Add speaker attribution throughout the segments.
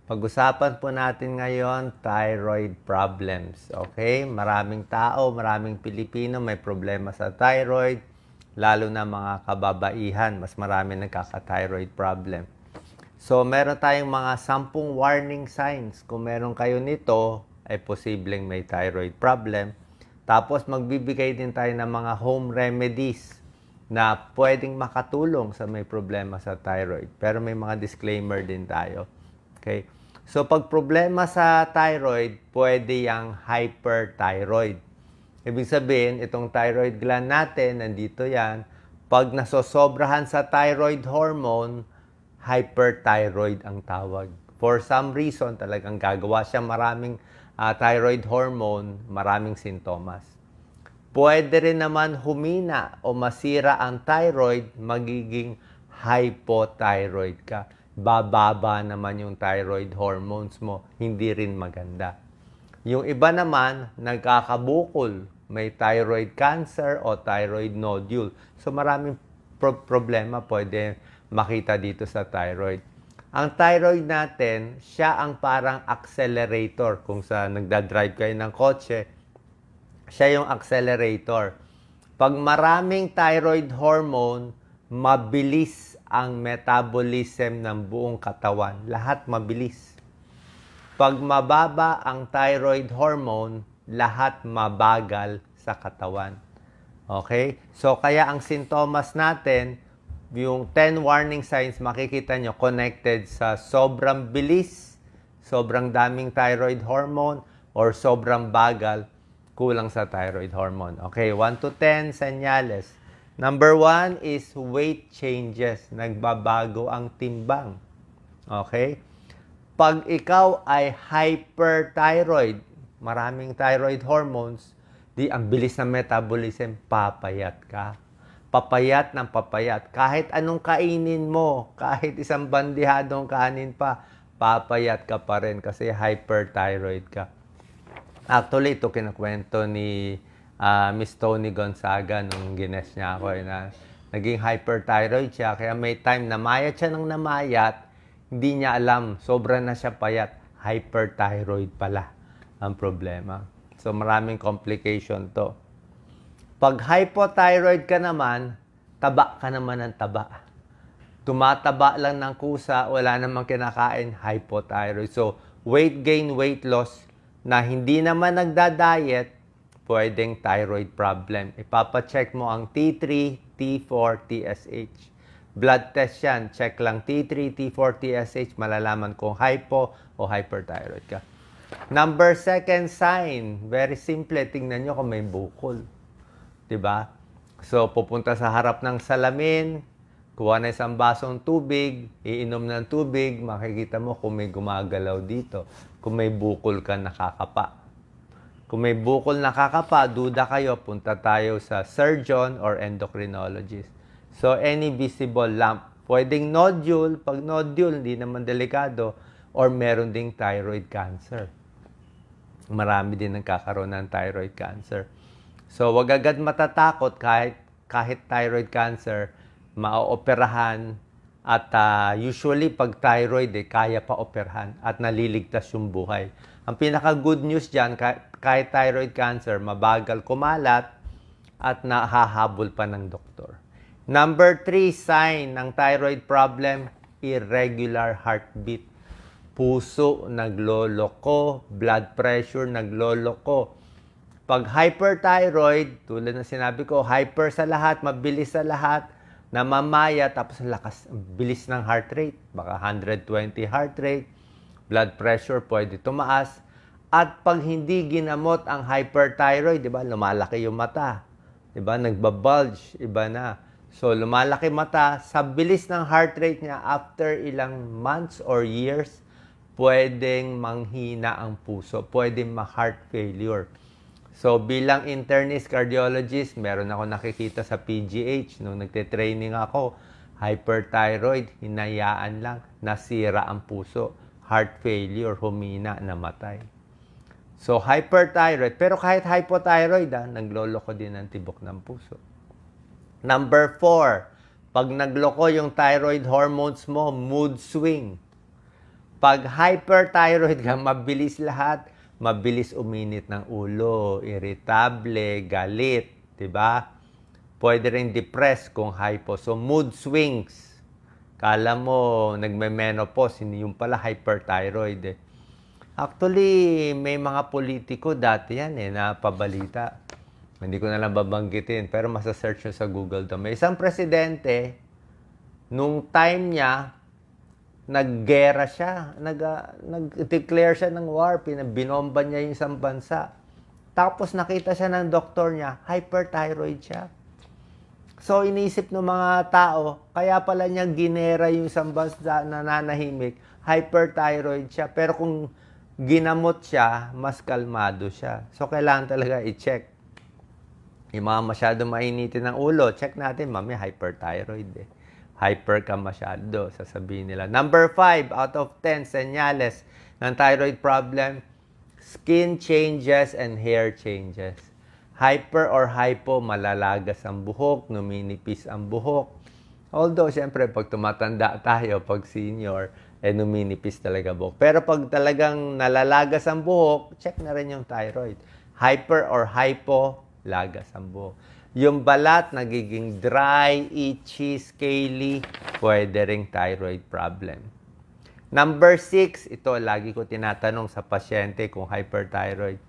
Speaker 1: Pag-usapan po natin ngayon, thyroid problems. Okay? Maraming tao, maraming Pilipino may problema sa thyroid, lalo na mga kababaihan, mas marami nagkaka-thyroid problem. So, meron tayong mga 10 warning signs. Kung meron kayo nito, ay posibleng may thyroid problem. Tapos, magbibigay din tayo ng mga home remedies na pwedeng makatulong sa may problema sa thyroid. Pero may mga disclaimer din tayo. Okay? So, pag problema sa thyroid, pwede yung hyperthyroid. Ibig sabihin, itong thyroid gland natin, nandito yan. Pag nasosobrahan sa thyroid hormone, hyperthyroid ang tawag. For some reason, talagang gagawa siya maraming thyroid hormone, maraming sintomas. Pwede rin naman humina o masira ang thyroid, magiging hypothyroid ka. Bababa naman yung thyroid hormones mo, hindi rin maganda. Yung iba naman, nagkakabukol, may thyroid cancer o thyroid nodule. So maraming problema pwede makita dito sa thyroid. Ang thyroid natin, siya ang parang accelerator. Kung sa nagdadrive kayo ng kotse, siya yung accelerator. Pag maraming thyroid hormone, mabilis ang metabolism ng buong katawan. Lahat mabilis. Pag mababa ang thyroid hormone, lahat mabagal sa katawan. Okay? So, kaya ang sintomas natin, yung 10 warning signs, makikita nyo, connected sa sobrang bilis, sobrang daming thyroid hormone, or sobrang bagal, kulang sa thyroid hormone. Okay, 1 to 10 senyales. Number 1 is weight changes. Nagbabago ang timbang. Okay? Pag ikaw ay hyperthyroid, maraming thyroid hormones, di ang bilis ng metabolism, papayat ka. Papayat ng papayat. Kahit anong kainin mo, kahit isang bandihadong kanin pa, papayat ka pa rin kasi hyperthyroid ka. Actually, ito kinakwento ni Miss Tony Gonzaga nung gines niya ako na naging hyperthyroid siya. Kaya may time namayat siya ng namayat, hindi niya alam, sobra na siya payat. Hyperthyroid pala ang problema. So maraming complication to. Pag hypothyroid ka naman, taba ka naman ng taba. Tumataba lang ng kusa, wala namang kinakain, hypothyroid. So weight gain, weight loss, na hindi naman nagda-diet, pwedeng thyroid problem. Ipapacheck mo ang T3, T4, TSH. Blood test yan. Check lang T3, T4, TSH. Malalaman kung hypo o hyperthyroid ka. Number 2 sign. Very simple. Tingnan nyo kung may bukol. Diba? So, pupunta sa harap ng salamin, kuha na isang basong tubig, iinom ng tubig, makikita mo kung may gumagalaw dito. Kung may bukol ka nakakapa. Kung may bukol nakakapa, duda kayo, punta tayo sa surgeon or endocrinologist. So, any visible lump. Pwedeng nodule. Pag nodule, hindi naman delikado. Or meron ding thyroid cancer. Marami din nagkakaroon ng thyroid cancer. So, wag agad matatakot kahit thyroid cancer, maaoperahan. At usually, pag thyroid, kaya pa operahan at naliligtas yung buhay. Ang pinaka-good news dyan, kahit thyroid cancer, mabagal kumalat at nahahabol pa ng doktor. Number 3 sign ng thyroid problem, irregular heartbeat. Puso nagloloko, blood pressure nagloloko. Pag hyperthyroid, tulad ng sinabi ko, hyper sa lahat, mabilis sa lahat, namamaya, tapos lakas, bilis ng heart rate. Baka 120 heart rate, blood pressure pwede tumaas. At pag hindi ginamot ang hyperthyroid, di ba, lumalaki yung mata. Di ba, nagbabulge, iba na. So, lumalaki mata, sa bilis ng heart rate niya, after ilang months or years, pwedeng manghina ang puso, pwedeng ma-heart failure. So, bilang internist cardiologist, meron ako nakikita sa PGH, nung nagte-training ako, hyperthyroid, hinayaan lang, nasira ang puso, heart failure, humina, namatay. So, hyperthyroid. Pero kahit hypothyroid, nagloloko din ang tibok ng puso. Number 4, pag nagloko yung thyroid hormones mo, mood swing. Pag hyperthyroid ka, mabilis lahat. Mabilis uminit ng ulo, irritable, galit, 'di ba? Pwede rin depressed kung hypo. So mood swings. Kala mo nagme-menopause, hindi yung pala hyperthyroid eh. Actually, may mga politiko dati yan eh, na pabalita. Hindi ko na lang babanggitin, pero masa-search nyo sa Google to. May isang presidente, nung time niya, naggera siya, nag-declare siya ng war, binomba niya yung isang bansa. Tapos nakita siya ng doktor niya, hyperthyroid siya. So iniisip ng mga tao, kaya pala niya ginera yung isang bansa na nananahimik, hyperthyroid siya. Pero kung ginamot siya, mas kalmado siya. So kailangan talaga i-check. Yung mga masyado mainitin ng ulo, check natin, mami, hyperthyroid eh. Hyper ka masyado, sasabihin nila. Number 5 out of 10 senyales ng thyroid problem, skin changes and hair changes. Hyper or hypo, malalagas ang buhok, numinipis ang buhok. Although, syempre, pag tumatanda tayo, pag senior, numinipis talaga buhok. Pero pag talagang nalalagas ang buhok, check na rin yung thyroid. Hyper or hypo, lagas ang buhok. Yung balat, nagiging dry, itchy, scaly, pwede ring thyroid problem. Number 6, ito lagi ko tinatanong sa pasyente kung hyperthyroid.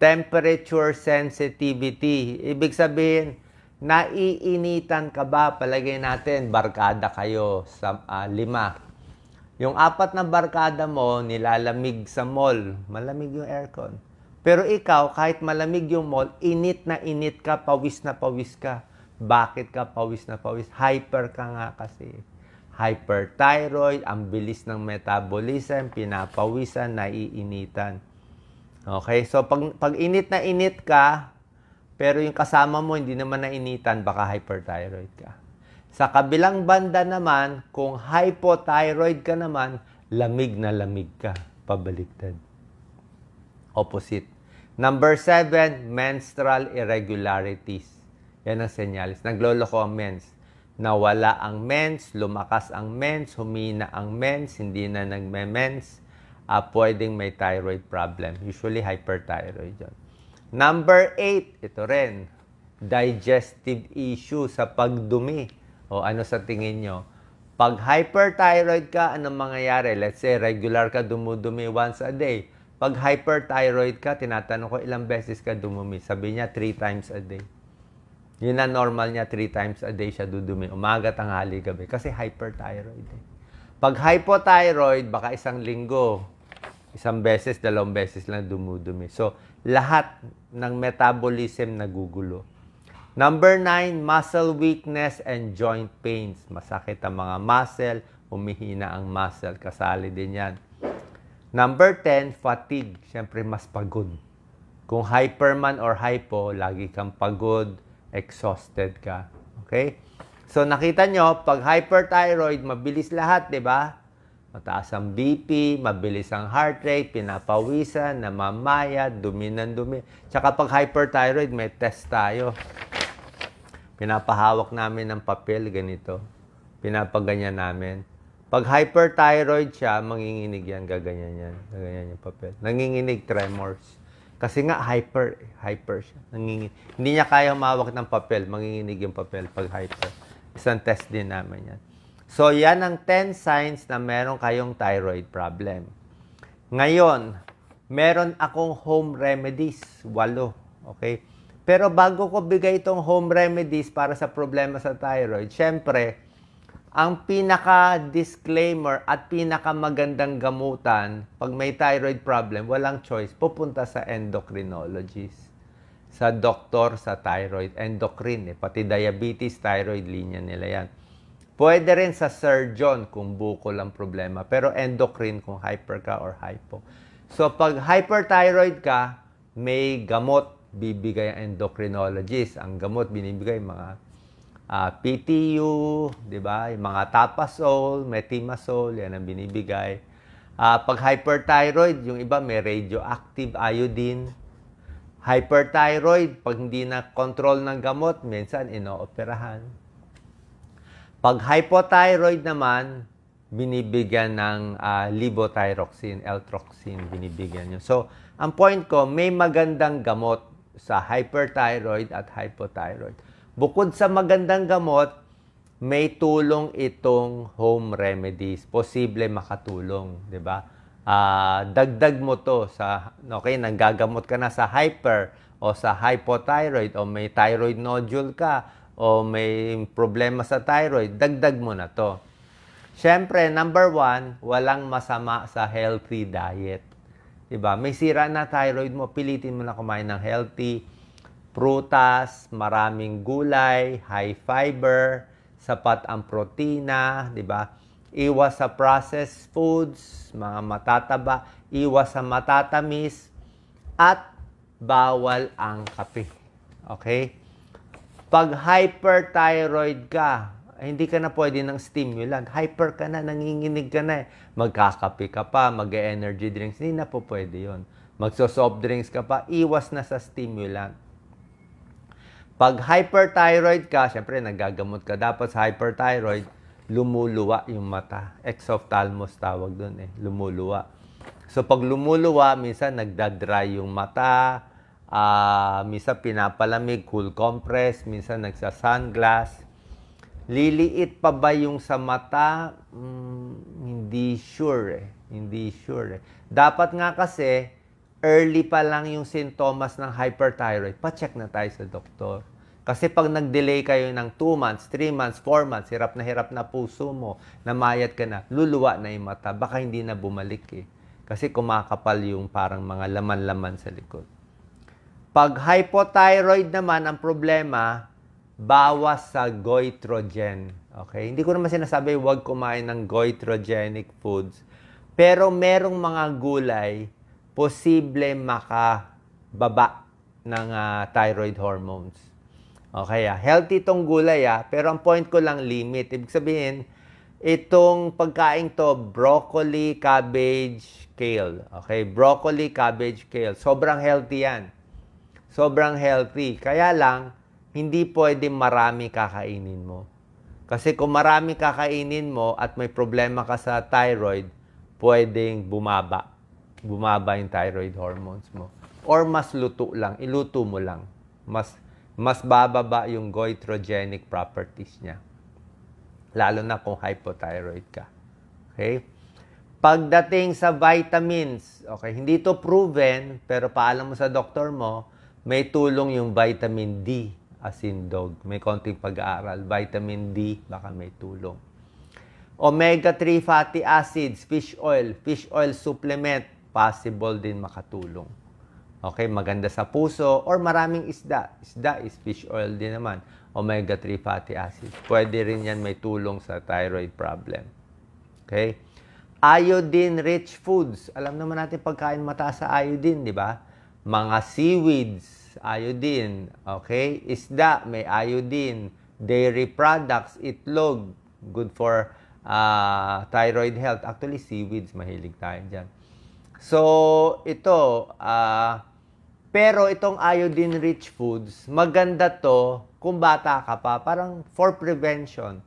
Speaker 1: Temperature sensitivity. Ibig sabihin, naiinitan ka ba? Palagay natin, barkada kayo sa 5. Yung 4 na barkada mo, nilalamig sa mall. Malamig yung aircon. Pero ikaw, kahit malamig yung mall, init na init ka, pawis na pawis ka. Bakit ka pawis na pawis? Hyper ka nga kasi. Hyperthyroid, ang bilis ng metabolism, pinapawisan, naiinitan. Okay, so pag init na init ka, pero yung kasama mo hindi naman nainitan, baka hyperthyroid ka. Sa kabilang banda naman, kung hypothyroid ka naman, lamig na lamig ka. Pabaliktad. Opposite. Number 7, menstrual irregularities. Yan ang senyalis. Nagloloko ang mens. Nawala ang mens, lumakas ang mens, humina ang mens, hindi na nagme-mens. Pwedeng may thyroid problem. Usually hyperthyroid yun. Number 8, ito rin. Digestive issue sa pagdumi. O ano sa tingin nyo? Pag hyperthyroid ka, anong mangyayari? Let's say, regular ka dumudumi once a day. Pag hyperthyroid ka, tinatanong ko ilang beses ka dumumi. Sabi niya, 3 times a day. Yun na normal niya, 3 times a day siya dudumi. Umaga, tanghali, gabi. Kasi hyperthyroid eh. Pag hypothyroid, baka isang linggo, 1 beses, 2 beses lang dumudumi. So, lahat ng metabolism nagugulo. Number 9, muscle weakness and joint pains. Masakit ang mga muscle, humihina ang muscle. Kasali din yan. Number 10, fatigue. Siyempre, mas pagod. Kung hyperman or hypo, lagi kang pagod, exhausted ka. Okay? So, nakita nyo, pag hyperthyroid, mabilis lahat, di ba? Mataas ang BP, mabilis ang heart rate, pinapawisan, namamayat, dumi ng dumi. Tsaka pag hyperthyroid, may test tayo. Pinapahawak namin ng papel, ganito. Pinapaganyan namin. Pag hyperthyroid siya, manginginig yan, gaganyan yan. Gaganyan yung papel. Nanginginig, tremors. Kasi nga, hyper siya. Nanginginig. Hindi niya kaya mawak ng papel, manginginig yung papel pag hyper. Isang test din namin yan. So, yan ang 10 signs na meron kayong thyroid problem. Ngayon, meron akong home remedies, 8. Okay? Pero bago ko bigay itong home remedies para sa problema sa thyroid, syempre, ang pinaka-disclaimer at pinaka-magandang gamutan pag may thyroid problem, walang choice, pupunta sa endocrinologist. Sa doktor sa thyroid, endocrine, pati diabetes, thyroid, linya nila yan. Pwede rin sa surgeon kung bukol ang problema, pero endocrine kung hyper ka or hypo. So pag hyperthyroid ka, may gamot bibigay ang endocrinologist. Ang gamot binibigay mga PTU, di ba? Yung mga Tapasol, Metimazole, yan ang binibigay. Pag hyperthyroid, yung iba may radioactive iodine. Hyperthyroid, pag hindi na control ng gamot, minsan inooperahan. Pag hypothyroid naman, binibigyan ng levothyroxine, L-troxine, binibigyan nyo. So, ang point ko, may magandang gamot sa hyperthyroid at hypothyroid. Bukod sa magandang gamot, may tulong itong home remedies. Posible makatulong, di ba? Dagdag mo to sa, okay, nanggagamot ka na sa hyper o sa hypothyroid o may thyroid nodule ka o may problema sa thyroid, dagdag mo na to. Siyempre, number 1, walang masama sa healthy diet. Diba? May sira na thyroid mo, pilitin mo na kumain ng healthy, prutas, maraming gulay, high fiber, sapat ang protina, diba? Iwas sa processed foods, mga matataba, iwas sa matatamis, at bawal ang kape. Okay? Pag hyperthyroid ka, hindi ka na pwede ng stimulant. Hyper ka na, nanginginig ka na. Magkakape ka pa, mag-energy drinks. Hindi na po pwede yun. Magso-soft drinks ka pa, iwas na sa stimulant. Pag hyperthyroid ka, syempre nagagamot ka. Dapat sa hyperthyroid, lumuluwa yung mata. Exophthalmos tawag dun eh, lumuluwa. So pag lumuluwa, minsan nagdadry yung mata, minsan pinapalamig, cool compress, minsan nagsa-sunglass. Liliit pa ba yung sa mata? Hindi sure eh. Hindi sure eh. Dapat nga kasi, early pa lang yung sintomas ng hyperthyroid, pa-check na tayo sa doktor. Kasi pag nag-delay kayo ng 2 months, 3 months, 4 months, hirap na puso mo, namayat ka na, luluwa na yung mata, baka hindi na bumalik eh. Kasi kumakapal yung parang mga laman-laman sa likod. Pag hypothyroid naman, ang problema, bawas sa goitrogen. Okay? Hindi ko naman sinasabi huwag kumain ng goitrogenic foods. Pero merong mga gulay, posible makababa ng thyroid hormones. Okay, healthy itong gulay, pero ang point ko lang limit. Ibig sabihin, itong pagkain to, broccoli, cabbage, kale. Okay, broccoli, cabbage, kale. Sobrang healthy yan. Sobrang healthy. Kaya lang, hindi pwede marami kakainin mo. Kasi kung marami kakainin mo at may problema ka sa thyroid, pwedeng bumaba. Bumaba yung thyroid hormones mo. Or mas luto lang, iluto mo lang. Mas bababa yung goitrogenic properties niya. Lalo na kung hypothyroid ka. Okay? Pagdating sa vitamins, okay, hindi to proven, pero paalam mo sa doktor mo, may tulong yung vitamin D, as in dog. May konting pag-aaral. Vitamin D, baka may tulong. Omega-3 fatty acids, fish oil supplement, possible din makatulong. Okay, maganda sa puso or maraming isda. Isda is fish oil din naman. Omega-3 fatty acids. Pwede rin yan may tulong sa thyroid problem. Okay? Iodine-rich foods. Alam naman natin pagkain mataas sa iodine, di ba? Mga seaweeds, iodine. Okay? Isda, may iodine. Dairy products, itlog. Good for thyroid health. Actually, seaweeds, mahilig tayo dyan. So, ito, pero itong iodine-rich foods, maganda to kung bata ka pa, parang for prevention.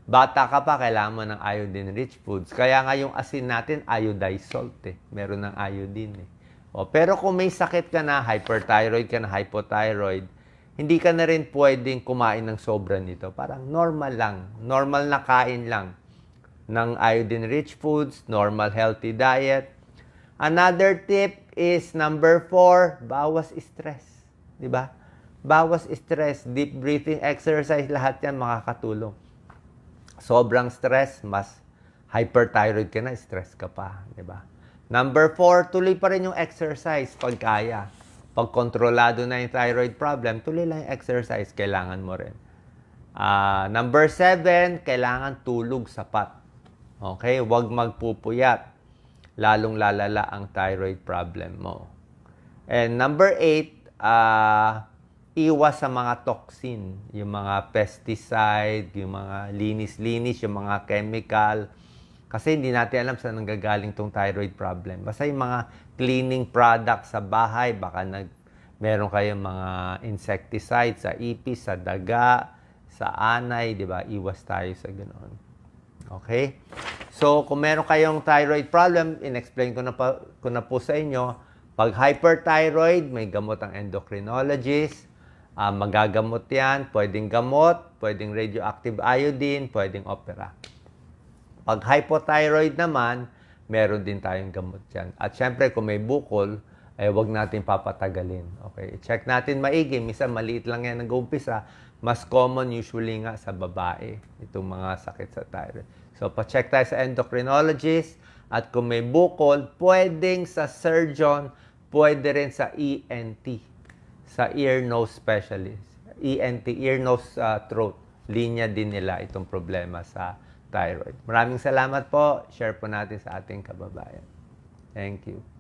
Speaker 1: Bata ka pa, kailangan mo ng iodine-rich foods. Kaya nga yung asin natin, iodized salt eh. Meron ng iodine eh. Pero kung may sakit ka na, hyperthyroid ka na, hypothyroid, hindi ka na rin pwedeng kumain ng sobra nito. Parang normal lang. Normal na kain lang ng iodine-rich foods, normal healthy diet. Another tip is number 4, bawas stress. Diba? Bawas stress, deep breathing exercise, lahat yan makakatulong. Sobrang stress, mas hyperthyroid ka na, stress ka pa. Diba? Number 4, tuloy pa rin yung exercise pag kaya. Pag kontrolado na yung thyroid problem, tuloy lang yung exercise, kailangan mo rin. Number 7, kailangan tulog sapat. Okay? Huwag magpupuyat. Lalong lalala ang thyroid problem mo. And number 8, iwas sa mga toxin, yung mga pesticide, yung mga linis-linis, yung mga chemical. Kasi hindi natin alam saan nanggagaling tong thyroid problem. Basta yung mga cleaning products sa bahay, baka meron kayong mga insecticide sa ipis, sa daga, sa anay, di ba? Iwas tayo sa ganoon. Okay? So, kung meron kayong thyroid problem, in-explain ko na po sa inyo, pag hyperthyroid, may gamot ang endocrinologist, magagamot yan, pwedeng gamot, pwedeng radioactive iodine, pwedeng opera. Pag hypothyroid naman, meron din tayong gamot dyan. At syempre, kung may bukol, wag natin papatagalin. Okay? Check natin maigi. Minsan, maliit lang yan nag-uumpisa. Mas common usually nga sa babae, itong mga sakit sa thyroid. So, pa-check tayo sa endocrinologist. At kung may bukol, pwedeng sa surgeon, pwede rin sa ENT, sa ear, nose specialist. ENT, ear, nose, throat. Linya din nila itong problema sa thyroid. Maraming salamat po. Share po natin sa ating kababayan. Thank you.